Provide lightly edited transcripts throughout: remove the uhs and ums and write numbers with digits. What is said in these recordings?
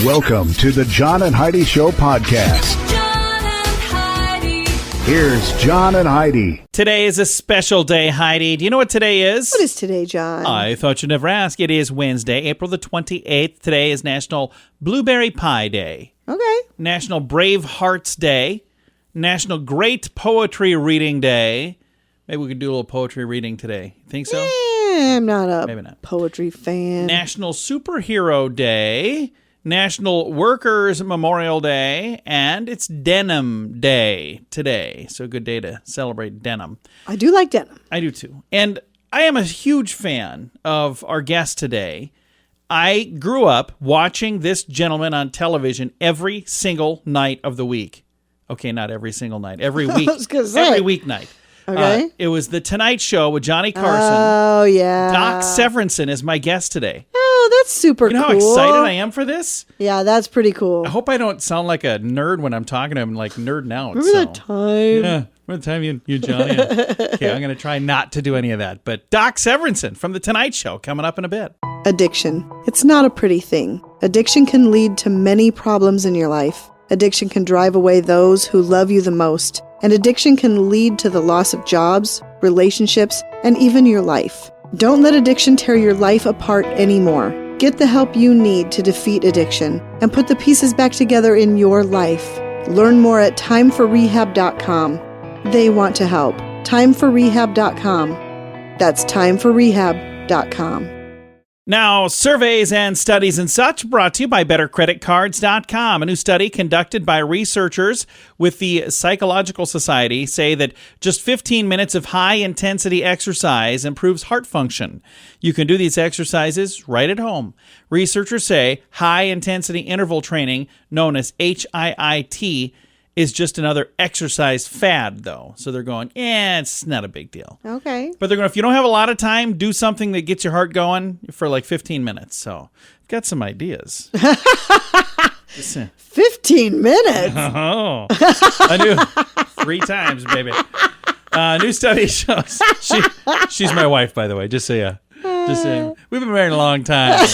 Welcome to the John and Heidi Show podcast. John and Heidi. Here's John and Heidi. Today is a special day, Heidi. Do you know what today is? What is today, John? I thought you'd never ask. It is Wednesday, April the 28th. Today is National Blueberry Pie Day. Okay. National Brave Hearts Day. National Great Poetry Reading Day. Maybe we could do a little poetry reading today. Think so? I'm not Maybe not. poetry fan. National Superhero Day. National Workers Memorial Day, and it's Denim Day today. So a good day to celebrate denim. I do like denim. I do too. And I am a huge fan of our guest today. I grew up watching this gentleman on television every single night of the week. Okay, not every single night. Every week. I was gonna say. Every weeknight. Okay. It was The Tonight Show with Johnny Carson. Oh, yeah. Doc Severenson is my guest today. Oh, that's super You know cool. how excited I am for this? Yeah, that's pretty cool. I hope I don't sound like a nerd when I'm talking to him, like nerding out. Remember that time? Yeah, remember the time you Johnny? Okay, I'm going to try not to do any of that. But Doc Severenson from The Tonight Show coming up in a bit. Addiction. It's not a pretty thing. Addiction can lead to many problems in your life. Addiction can drive away those who love you the most. And addiction can lead to the loss of jobs, relationships, and even your life. Don't let addiction tear your life apart anymore. Get the help you need to defeat addiction and put the pieces back together in your life. Learn more at timeforrehab.com. They want to help. Timeforrehab.com. That's timeforrehab.com. Now, surveys and studies and such brought to you by BetterCreditCards.com. A new study conducted by researchers with the Psychological Society say that just 15 minutes of high-intensity exercise improves heart function. You can do these exercises right at home. Researchers say high-intensity interval training, known as HIIT, is just another exercise fad, though. So they're going, it's not a big deal. Okay. But they're going, if you don't have a lot of time, do something that gets your heart going for like 15 minutes. So I've got some ideas. 15 minutes? Oh, I knew 3 times, baby. New study shows. She's my wife, by the way. Just say, we've been married a long time.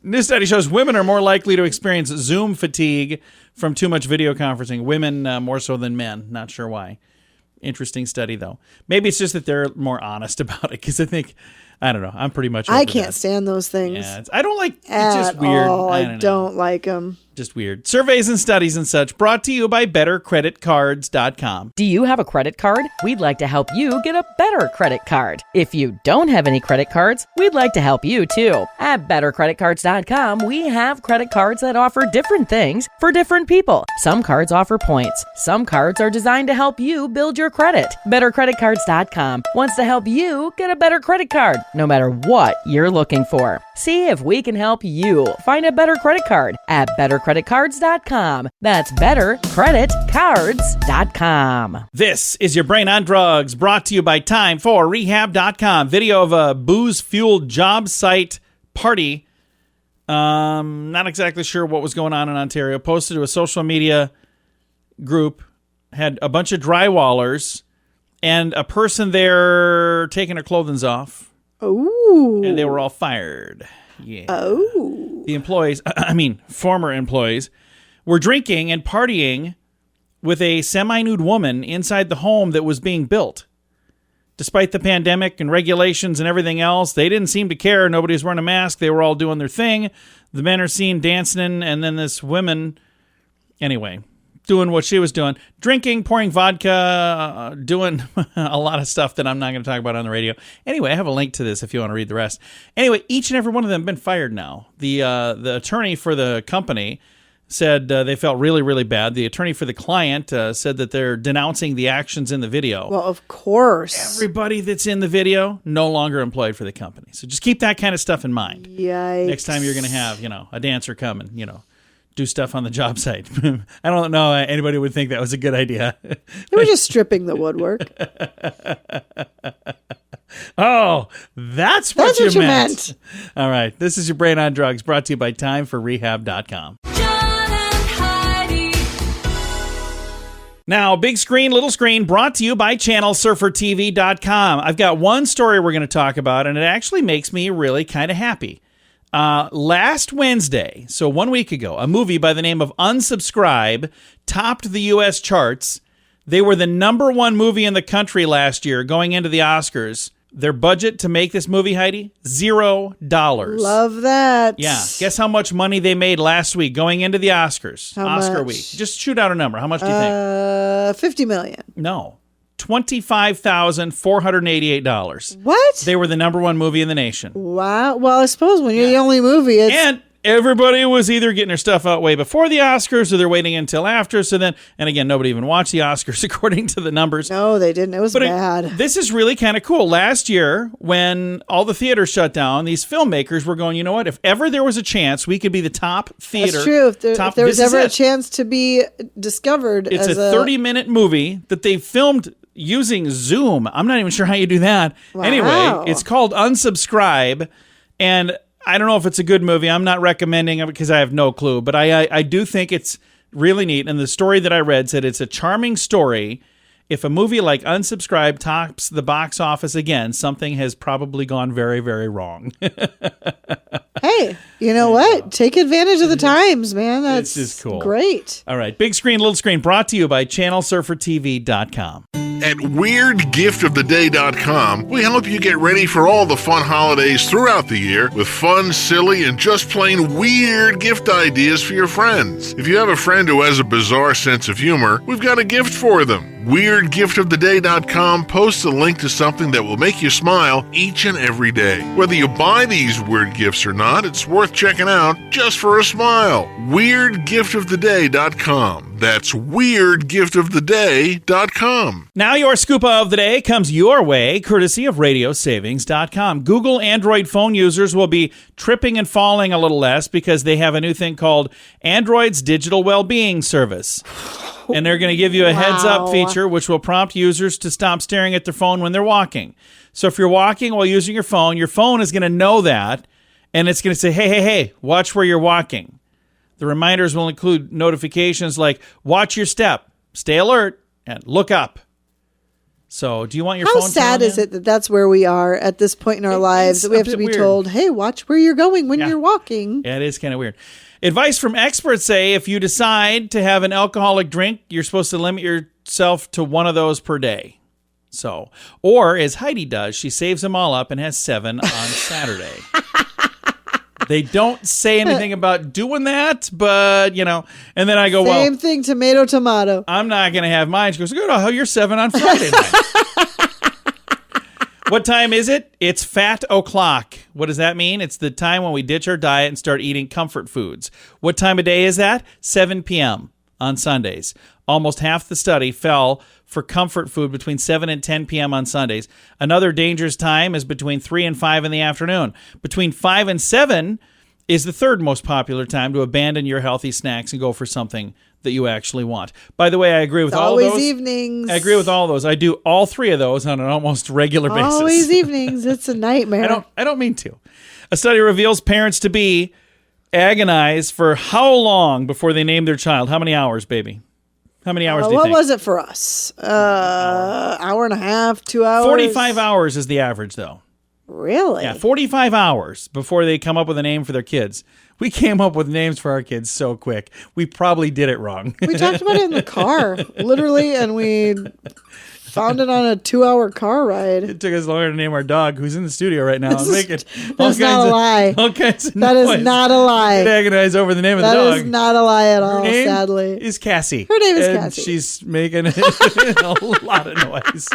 New study shows women are more likely to experience Zoom fatigue from too much video conferencing. Women more so than men. Not sure why. Interesting study, though. Maybe it's just that they're more honest about it, because I don't know. I'm pretty much over I can't that. stand those things. Yeah, I don't like, it's just weird. I don't like them. Just weird. Surveys and studies and such brought to you by BetterCreditCards.com. Do you have a credit card? We'd like to help you get a better credit card. If you don't have any credit cards, we'd like to help you too. At BetterCreditCards.com, we have credit cards that offer different things for different people. Some cards offer points. Some cards are designed to help you build your credit. BetterCreditCards.com wants to help you get a better credit card, no matter what you're looking for. See if we can help you find a better credit card at BetterCreditCards.com. That's BetterCreditCards.com. This is your Brain on Drugs, brought to you by TimeForRehab.com. Video of a booze-fueled job site party. Not exactly sure what was going on in Ontario. Posted to a social media group. Had a bunch of drywallers and a person there taking her clothing off. Ooh. And they were all fired. Yeah. Oh. The employees, former employees, were drinking and partying with a semi-nude woman inside the home that was being built. Despite the pandemic and regulations and everything else, they didn't seem to care. Nobody was wearing a mask. They were all doing their thing. The men are seen dancing, and then this woman, anyway, doing what she was doing, drinking, pouring vodka, doing a lot of stuff that I'm not going to talk about on the radio. Anyway, I have a link to this if you want to read the rest. Anyway, each and every one of them have been fired now. The attorney for the company said they felt really, really bad. The attorney for the client said that they're denouncing the actions in the video. Well, of course. Everybody that's in the video, no longer employed for the company. So just keep that kind of stuff in mind. Yikes. Next time you're going to have, a dancer come and, do stuff on the job site. I don't know anybody would think that was a good idea. They were just stripping the woodwork. Oh, that's what you meant. meant. All right. This is your Brain on Drugs, brought to you by TimeForRehab.com. John and Heidi. Now, big screen, little screen, brought to you by ChannelSurferTV.com. I've got one story we're going to talk about, and it actually makes me really kind of happy. Last Wednesday, so 1 week ago, a movie by the name of Unsubscribe topped the U.S. charts. They were the number one movie in the country last year going into the Oscars. Their budget to make this movie, Heidi? $0. Love that. Yeah. Guess how much money they made last week going into the Oscars? How Oscar much? week. Just shoot out a number. How much do you think? 50 million. No. $25,488. What? They were the number one movie in the nation. Wow. Well, I suppose when you're the only movie, it's... And everybody was either getting their stuff out way before the Oscars or they're waiting until after. So then, and again, nobody even watched the Oscars according to the numbers. No, they didn't. It was bad. This is really kind of cool. Last year, when all the theaters shut down, these filmmakers were going, you know what? If ever there was a chance, we could be the top theater. That's true. If there was ever a chance to be discovered it's as a 30-minute movie that they filmed using Zoom. I'm not even sure how you do that. Wow. Anyway, it's called Unsubscribe, and I don't know if it's a good movie. I'm not recommending it because I have no clue, but I do think it's really neat. And the story that I read said it's a charming story. If a movie like Unsubscribe tops the box office again, something has probably gone very, very wrong. Hey, you know what? Take advantage of the times, man. That's just cool. Great. All right. Big Screen, Little Screen, brought to you by ChannelSurferTV.com. At WeirdGiftOfTheDay.com, we help you get ready for all the fun holidays throughout the year with fun, silly, and just plain weird gift ideas for your friends. If you have a friend who has a bizarre sense of humor, we've got a gift for them. WeirdGiftOfTheDay.com posts a link to something that will make you smile each and every day. Whether you buy these weird gifts or not, it's worth checking out just for a smile. WeirdGiftOfTheDay.com. That's WeirdGiftOfTheDay.com. Now your scoop of the day comes your way, courtesy of RadioSavings.com. Google Android phone users will be tripping and falling a little less because they have a new thing called Android's Digital Wellbeing Service. And they're going to give you a heads-up feature, which will prompt users to stop staring at their phone when they're walking. So if you're walking while using your phone is going to know that, and it's going to say, hey, watch where you're walking. The reminders will include notifications like, watch your step, stay alert, and look up. So do you want your phone? How sad is it that that's where we are at this point in our lives, that we have to be told, hey, watch where you're going when you're walking? Yeah, it is kind of weird. Advice from experts say if you decide to have an alcoholic drink, you're supposed to limit yourself to one of those per day. So, or as Heidi does, she saves them all up and has 7 on Saturday. They don't say anything about doing that, but, you know, and then I go, Same thing, tomato. I'm not going to have mine. She goes, good, I'll have your 7 on Friday night. What time is it? It's fat o'clock. What does that mean? It's the time when we ditch our diet and start eating comfort foods. What time of day is that? 7 p.m. on Sundays. Almost half the study fell for comfort food between 7 and 10 p.m. on Sundays. Another dangerous time is between 3 and 5 in the afternoon. Between 5 and 7 is the third most popular time to abandon your healthy snacks and go for something that you actually want. By the way, I agree with all of those. Always evenings. I agree with all those. I do all 3 of those on an almost regular basis. Always evenings. It's a nightmare. I don't mean to. A study reveals parents-to-be agonize for how long before they name their child? How many hours, baby? How many hours do you think? What was it for us? Hour and a half, 2 hours? 45 hours is the average, though. Really? Yeah, 45 hours before they come up with a name for their kids. We came up with names for our kids so quick. We probably did it wrong. We talked about it in the car, literally, and we found it on a 2-hour car ride. It took us longer to name our dog, who's in the studio right now. That's not a lie. All kinds of That noise. is not a lie. We'd agonize over the name of the dog. That is not a lie at all, Her name sadly. is Cassie. Her name is and Cassie. She's making a lot of noise.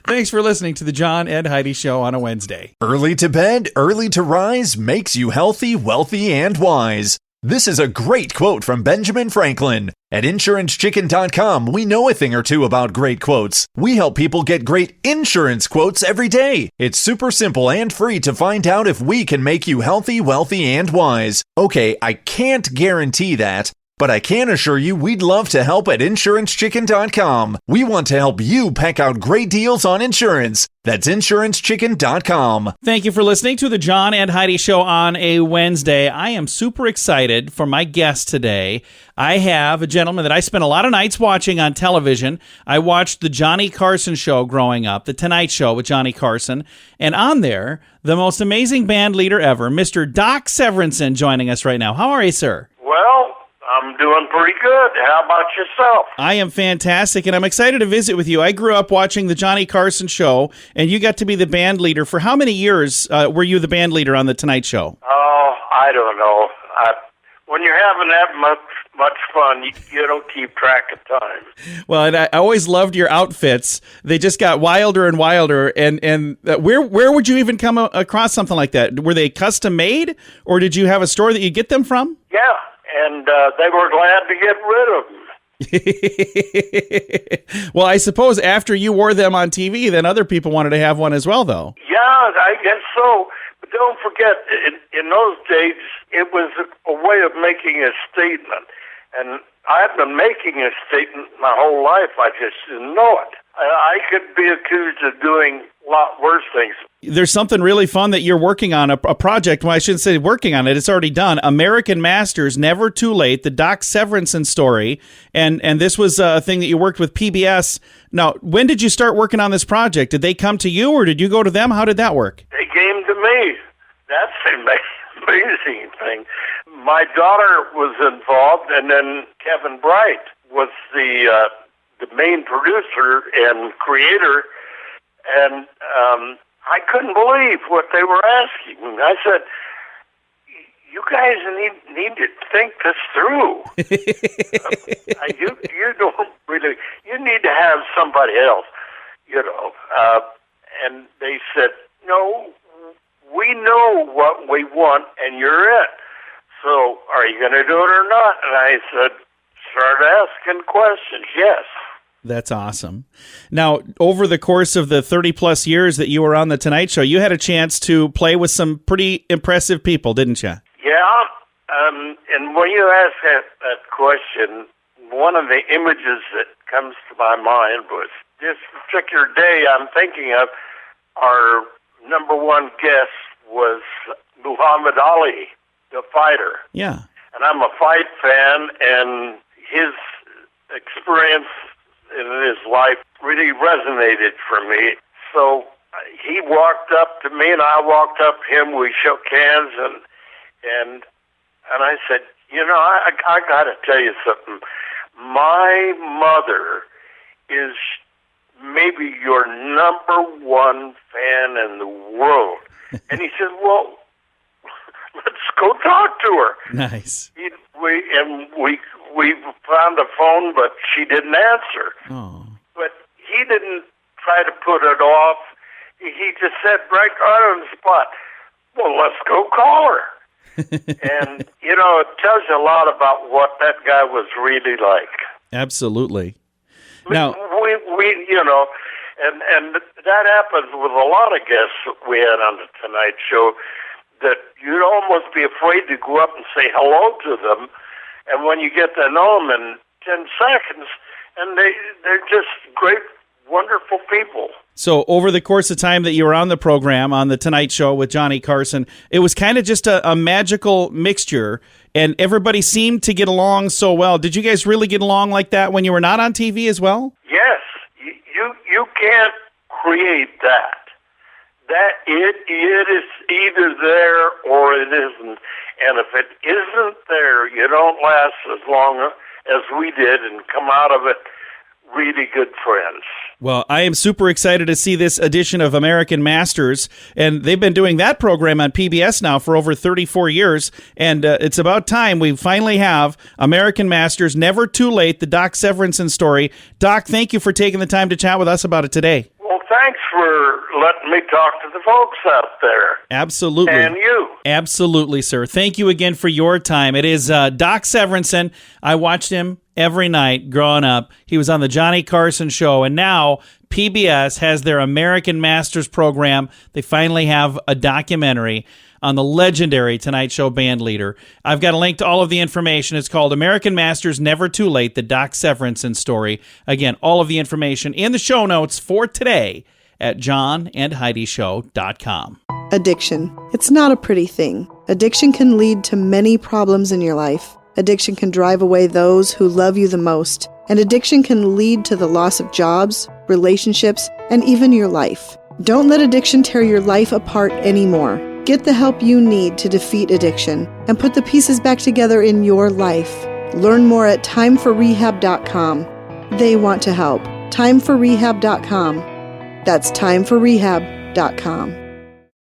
Thanks for listening to the John and Heidi Show on a Wednesday. Early to bed, early to rise makes you healthy, wealthy, and wise. This is a great quote from Benjamin Franklin. At InsuranceChicken.com, we know a thing or two about great quotes. We help people get great insurance quotes every day. It's super simple and free to find out if we can make you healthy, wealthy, and wise. Okay, I can't guarantee that, But I can assure you we'd love to help at InsuranceChicken.com. We want to help you peck out great deals on insurance. That's InsuranceChicken.com. Thank you for listening to the John and Heidi Show on a Wednesday. I am super excited for my guest today. I have a gentleman that I spent a lot of nights watching on television. I watched the Johnny Carson show growing up, The Tonight Show with Johnny Carson. And on there, the most amazing band leader ever, Mr. Doc Severenson, joining us right now. How are you, sir? Well, I'm doing pretty good. How about yourself? I am fantastic, and I'm excited to visit with you. I grew up watching the Johnny Carson show, and you got to be the band leader. For how many years were you the band leader on The Tonight Show? Oh, I don't know. When you're having that much fun, you don't keep track of time. Well, and I always loved your outfits. They just got wilder and wilder. And where would you even come across something like that? Were they custom made, or did you have a store that you get them from? Yeah, and they were glad to get rid of them. Well, I suppose after you wore them on TV, then other people wanted to have one as well, though. Yeah, I guess so. But don't forget, in those days, it was a way of making a statement. And I've been making a statement my whole life. I just didn't know it. I could be accused of doing a lot worse things. There's something really fun that you're working on, a project. Well, I shouldn't say working on it. It's already done. American Masters, Never Too Late, the Doc Severenson story. And this was a thing that you worked with PBS. Now, when did you start working on this project? Did they come to you, or did you go to them? How did that work? They came to me. That's the amazing thing. My daughter was involved, and then Kevin Bright was the main producer and creator, and I couldn't believe what they were asking me. I said, "You guys need to think this through. You don't really. You need to have somebody else, you know." And they said, "No, we know what we want, and you're it. So, are you going to do it or not?" And I said, "Start asking questions. Yes." That's awesome. Now, over the course of the 30-plus years that you were on The Tonight Show, you had a chance to play with some pretty impressive people, didn't you? Yeah, and when you ask that question, one of the images that comes to my mind was this particular day I'm thinking of, our number one guest was Muhammad Ali, the fighter. Yeah. And I'm a fight fan, and his experience in his life really resonated for me. So he walked up to me, and I walked up to him. We shook hands, and I said, "You know, I got to tell you something. My mother is maybe your number one fan in the world." And he said, "Well, let's go talk to her." Nice. We found a phone, but she didn't answer. Oh. But he didn't try to put it off. He just said right on the spot, "Well, let's go call her." And, you know, it tells you a lot about what that guy was really like. Absolutely. Now, we you know, and that happens with a lot of guests that we had on the Tonight Show, that you'd almost be afraid to go up and say hello to them. And when you get to know them in 10 seconds, and they're just great, wonderful people. so over the course of time that you were on the program, on The Tonight Show with Johnny Carson, it was kind of just a magical mixture, and everybody seemed to get along so well. Did you guys really get along like that when you were not on TV as well? Yes, you can't create that. That it is either there or it isn't. And if it isn't there, you don't last as long as we did and come out of it really good friends. Well, I am super excited to see this edition of American Masters, and they've been doing that program on PBS now for over 34 years, and it's about time we finally have American Masters, Never Too Late, the Doc Severenson story. Doc, thank you for taking the time to chat with us about it today. Well, thanks for letting me talk to the folks out there. Absolutely. And you. Absolutely, sir. Thank you again for your time. It is Doc Severenson. I watched him every night growing up. He was on the Johnny Carson show, and now PBS has their American Masters program. They finally have a documentary. on the legendary Tonight Show band leader. I've got a link to all of the information. It's called American Masters Never Too Late, the Doc Severenson story. Again, all of the information in the show notes for today at johnandheidishow.com. Addiction. It's not a pretty thing. Addiction can lead to many problems in your life. Addiction can drive away those who love you the most. And addiction can lead to the loss of jobs, relationships, and even your life. Don't let addiction tear your life apart anymore. Get the help you need to defeat addiction and put the pieces back together in your life. Learn more at timeforrehab.com. They want to help. Timeforrehab.com. That's timeforrehab.com.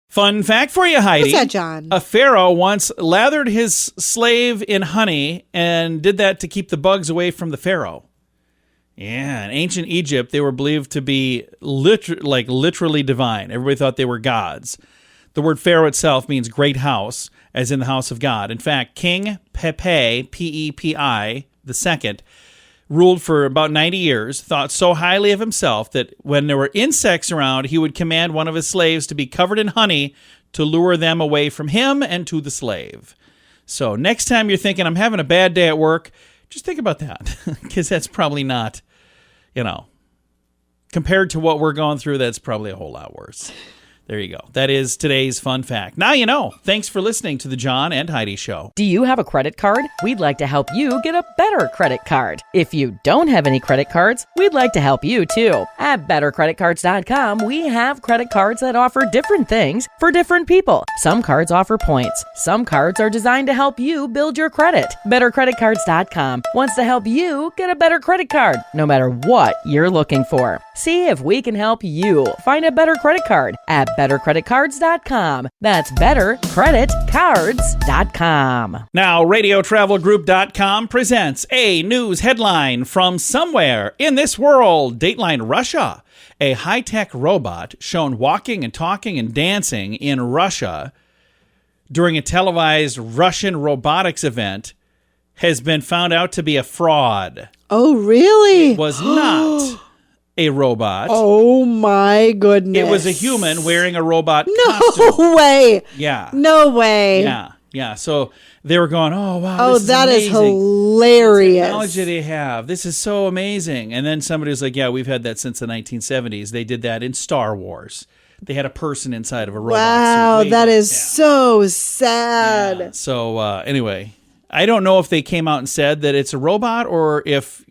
Fun fact for you, Heidi. What's that, John? A pharaoh once lathered his slave in honey and did that to keep the bugs away from the pharaoh. Yeah, in ancient Egypt, they were believed to be literally divine. Everybody thought they were gods. The word pharaoh itself means great house, as in the house of God. In fact, King Pepi, P-E-P-I, II, ruled for about 90 years, thought so highly of himself that when there were insects around, he would command one of his slaves to be covered in honey to lure them away from him and to the slave. So next time you're thinking, I'm having a bad day at work, just think about that, because that's probably not, compared to what we're going through, that's probably a whole lot worse. There you go. That is today's fun fact. Now you know. Thanks for listening to the John and Heidi Show. Do you have a credit card? We'd like to help you get a better credit card. If you don't have any credit cards, we'd like to help you too. At bettercreditcards.com, we have credit cards that offer different things for different people. Some cards offer points. Some cards are designed to help you build your credit. Bettercreditcards.com wants to help you get a better credit card, no matter what you're looking for. See if we can help you find a better credit card at bettercreditcards.com. That's bettercreditcards.com. Now, RadioTravelGroup.com presents a news headline from somewhere in this world. Dateline Russia. A high-tech robot shown walking and talking and dancing in Russia during a televised Russian robotics event has been found out to be a fraud. Oh, really? It was not a robot. Oh, my goodness. It was a human wearing a robot costume. No way. Yeah. No way. Yeah. So they were going, oh, wow. Oh, that is hilarious. The technology they have. This is so amazing. And then somebody was like, yeah, we've had that since the 1970s. They did that in Star Wars. They had a person inside of a robot. Wow, that is so sad. Yeah. So anyway, I don't know if they came out and said that it's a robot or if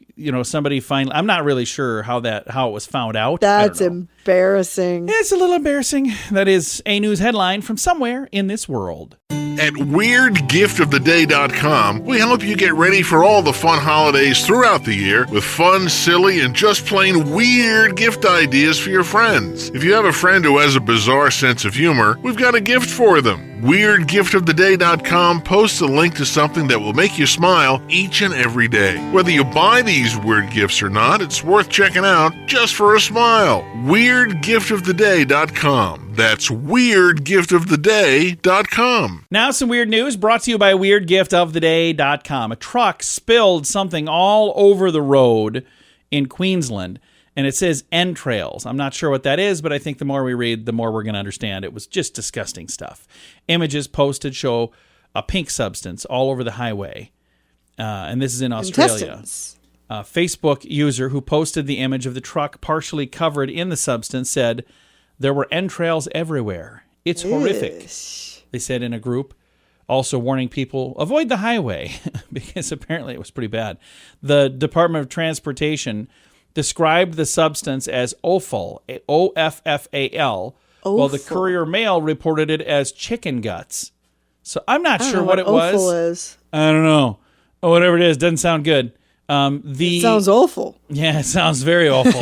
somebody finally. I'm not really sure how it was found out. That's embarrassing. It's a little embarrassing. That is a news headline from somewhere in this world. At WeirdGiftOfTheDay.com, we help you get ready for all the fun holidays throughout the year with fun, silly, and just plain weird gift ideas for your friends. If you have a friend who has a bizarre sense of humor, we've got a gift for them. WeirdGiftOfTheDay.com posts a link to something that will make you smile each and every day. Whether you buy these weird gifts or not, it's worth checking out just for a smile. WeirdGiftOfTheDay.com. That's WeirdGiftOfTheDay.com. Now some weird news brought to you by WeirdGiftOfTheDay.com. A truck spilled something all over the road in Queensland, and it says entrails. I'm not sure what that is, but I think the more we read, the more we're going to understand. It was just disgusting stuff. Images posted show a pink substance all over the highway, and this is in Australia. A Facebook user who posted the image of the truck partially covered in the substance said, there were entrails everywhere. It's horrific, they said in a group. Also warning people, avoid the highway, because apparently it was pretty bad. The Department of Transportation described the substance as offal, O-F-F-A-L, while the Courier Mail reported it as chicken guts. So I'm not sure what it was. Offal is. I don't know. Oh, whatever it is, doesn't sound good. It sounds awful. Yeah, it sounds very awful.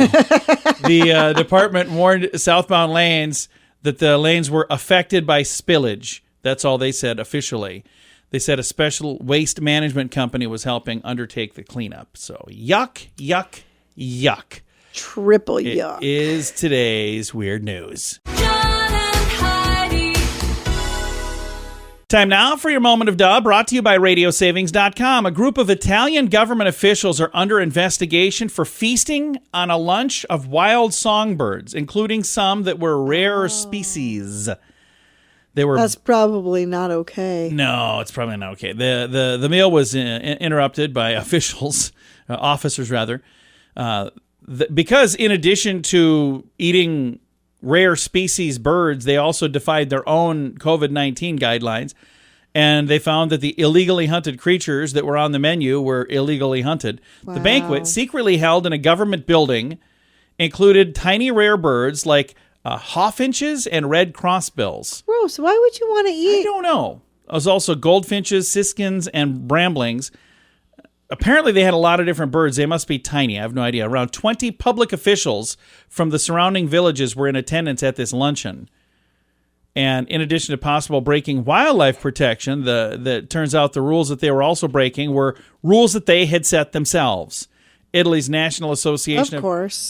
The department warned southbound lanes that the lanes were affected by spillage. That's all they said officially. They said a special waste management company was helping undertake the cleanup. So yuck, yuck, yuck. Triple yuck. It is today's weird news. John and Heidi. Time now for your moment of duh, brought to you by RadioSavings.com. A group of Italian government officials are under investigation for feasting on a lunch of wild songbirds, including some that were rare species. That's probably not okay. No, it's probably not okay. The meal was interrupted by officials, officers rather, because in addition to eating rare species birds, they also defied their own COVID-19 guidelines, and they found that the illegally hunted creatures that were on the menu were illegally hunted. Wow. The banquet, secretly held in a government building, included tiny rare birds like hawfinches and red crossbills. Gross. Why would you want to eat? I don't know. There was also goldfinches, siskins, and bramblings. Apparently, they had a lot of different birds. They must be tiny. I have no idea. Around 20 public officials from the surrounding villages were in attendance at this luncheon. And in addition to possible breaking wildlife protection, that turns out the rules that they were also breaking were rules that they had set themselves. Italy's National Association of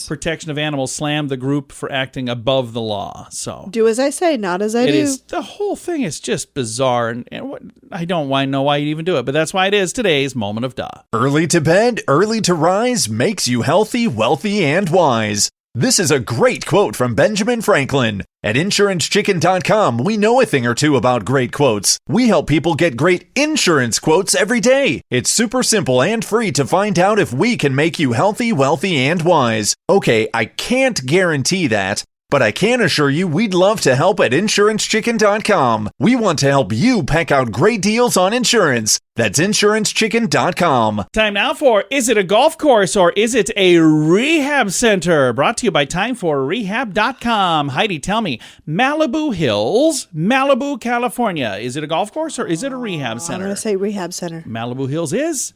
Protection of Animals slammed the group for acting above the law. So do as I say, not as I do. The whole thing is just bizarre, and I don't know why you even do it, but that's why it is today's Moment of Da. Early to bed, early to rise makes you healthy, wealthy, and wise. This is a great quote from Benjamin Franklin. At InsuranceChicken.com, we know a thing or two about great quotes. We help people get great insurance quotes every day. It's super simple and free to find out if we can make you healthy, wealthy, and wise. Okay, I can't guarantee that, but I can assure you we'd love to help at InsuranceChicken.com. We want to help you peck out great deals on insurance. That's InsuranceChicken.com. Time now for Is It a Golf Course or Is It a Rehab Center? Brought to you by TimeForRehab.com. Heidi, tell me, Malibu Hills, Malibu, California. Is it a golf course or is it a rehab center? I'm going to say rehab center. Malibu Hills is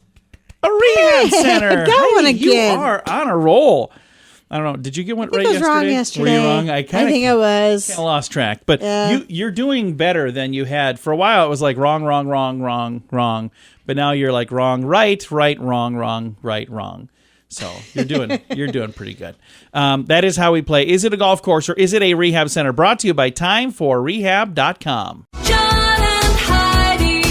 a rehab center. That one again. You are on a roll. I don't know. Did you get one right yesterday? I was wrong yesterday. Were you wrong? I think I was. Kind of lost track. But you're doing better than you had. For a while, it was like wrong, wrong, wrong, wrong, wrong. But now you're like wrong, right, right, wrong, wrong, right, wrong. So you're doing pretty good. That is how we play. Is it a golf course or is it a rehab center? Brought to you by TimeForRehab.com. John and Heidi.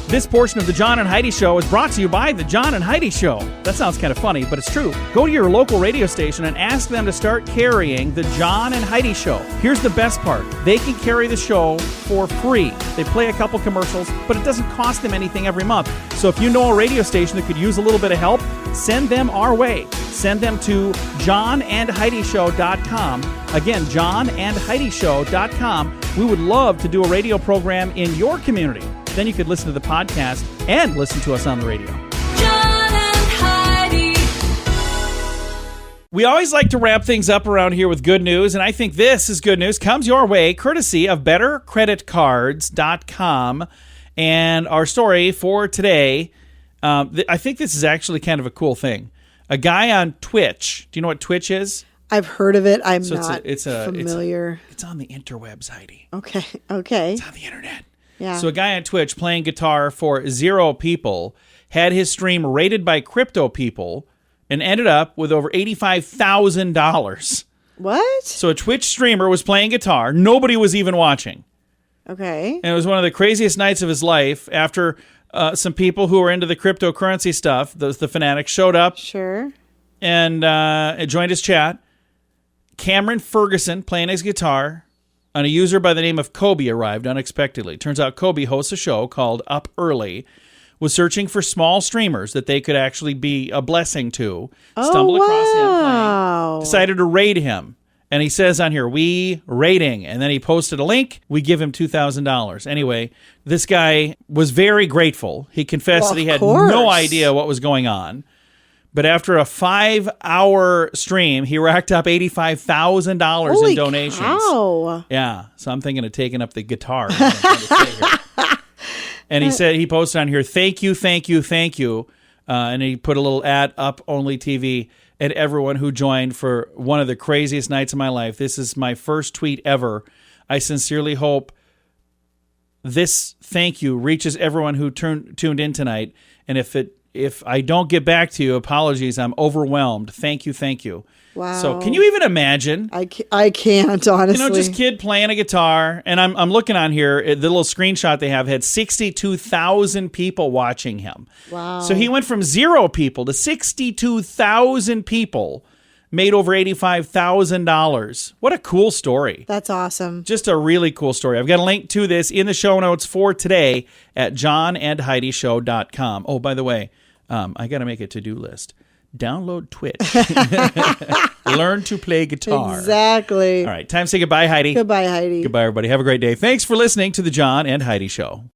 This portion of the John and Heidi Show is brought to you by the John and Heidi Show. That sounds kind of funny, but it's true. Go to your local radio station and ask them to start carrying the John and Heidi Show. Here's the best part. They can carry the show for free. They play a couple commercials, but it doesn't cost them anything every month. So if you know a radio station that could use a little bit of help, send them our way. Send them to johnandheidishow.com. Again, johnandheidishow.com. We would love to do a radio program in your community. Then you could listen to the podcast and listen to us on the radio. John and Heidi. We always like to wrap things up around here with good news, and I think this is good news. Comes your way courtesy of bettercreditcards.com. And our story for today, I think this is actually kind of a cool thing. A guy on Twitch. Do you know what Twitch is? I've heard of it. I'm not familiar. It's on the interwebs, Heidi. Okay. It's on the internet. Yeah. So a guy on Twitch playing guitar for 0 people had his stream rated by crypto people and ended up with over $85,000. What? So a Twitch streamer was playing guitar. Nobody was even watching. Okay. And it was one of the craziest nights of his life after some people who were into the cryptocurrency stuff, the fanatics, showed up. Sure. And joined his chat. Cameron Ferguson playing his guitar. And a user by the name of Kobe arrived unexpectedly. Turns out Kobe hosts a show called Up Early, was searching for small streamers that they could actually be a blessing to. Stumbled across him playing, decided to raid him. And he says on here, we rating. And then he posted a link. We give him $2,000. Anyway, this guy was very grateful. He confessed that he had no idea what was going on. But after a 5-hour stream, he racked up $85,000 in donations. Cow. Yeah. So I'm thinking of taking up the guitar. And he said, he posted on here, thank you, thank you, thank you. And he put a little ad up, Only TV, and everyone who joined for one of the craziest nights of my life. This is my first tweet ever. I sincerely hope this thank you reaches everyone who tuned in tonight. And if I don't get back to you, apologies. I'm overwhelmed. Thank you, thank you. Wow. So can you even imagine? I can't, honestly. Just kid playing a guitar. And I'm looking on here, the little screenshot they have had 62,000 people watching him. Wow. So he went from 0 people to 62,000 people made over $85,000. What a cool story. That's awesome. Just a really cool story. I've got a link to this in the show notes for today at johnandheidishow.com. Oh, by the way, I got to make a to-do list. Download Twitch. Learn to play guitar. Exactly. All right, time to say goodbye, Heidi. Goodbye, Heidi. Goodbye, everybody. Have a great day. Thanks for listening to the John and Heidi Show.